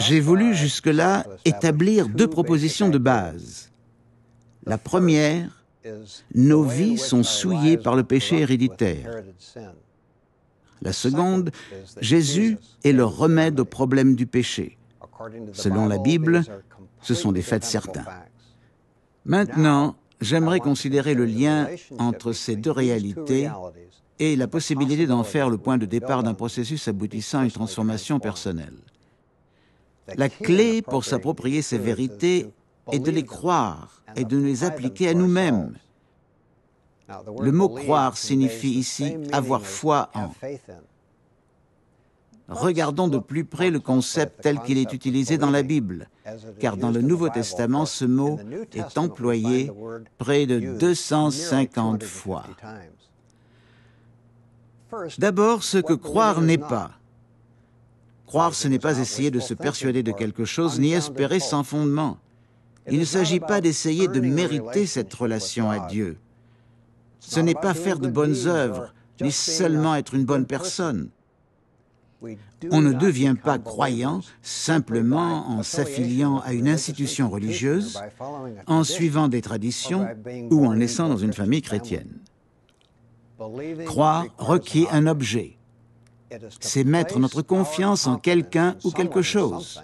J'ai voulu jusque-là établir deux propositions de base. La première, nos vies sont souillées par le péché héréditaire. La seconde, Jésus est le remède au problème du péché. Selon la Bible, ce sont des faits certains. Maintenant, j'aimerais considérer le lien entre ces deux réalités et la possibilité d'en faire le point de départ d'un processus aboutissant à une transformation personnelle. La clé pour s'approprier ces vérités est de les croire et de les appliquer à nous-mêmes. Le mot « croire » signifie ici « avoir foi en ». Regardons de plus près le concept tel qu'il est utilisé dans la Bible, car dans le Nouveau Testament, ce mot est employé près de 250 fois. D'abord, ce que croire n'est pas. Croire, ce n'est pas essayer de se persuader de quelque chose, ni espérer sans fondement. Il ne s'agit pas d'essayer de mériter cette relation à Dieu. Ce n'est pas faire de bonnes œuvres, ni seulement être une bonne personne. On ne devient pas croyant simplement en s'affiliant à une institution religieuse, en suivant des traditions ou en naissant dans une famille chrétienne. Croire requiert un objet. C'est mettre notre confiance en quelqu'un ou quelque chose.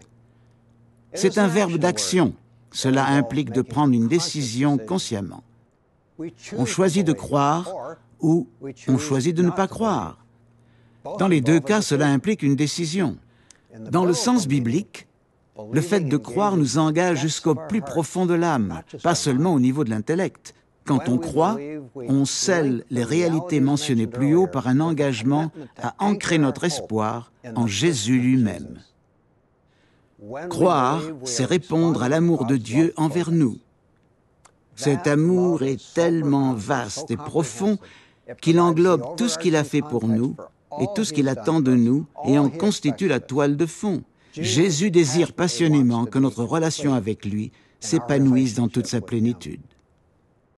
C'est un verbe d'action. Cela implique de prendre une décision consciemment. On choisit de croire ou on choisit de ne pas croire. Dans les deux cas, cela implique une décision. Dans le sens biblique, le fait de croire nous engage jusqu'au plus profond de l'âme, pas seulement au niveau de l'intellect. Quand on croit, on scelle les réalités mentionnées plus haut par un engagement à ancrer notre espoir en Jésus lui-même. Croire, c'est répondre à l'amour de Dieu envers nous. Cet amour est tellement vaste et profond qu'il englobe tout ce qu'il a fait pour nous et tout ce qu'il attend de nous et en constitue la toile de fond. Jésus désire passionnément que notre relation avec lui s'épanouisse dans toute sa plénitude.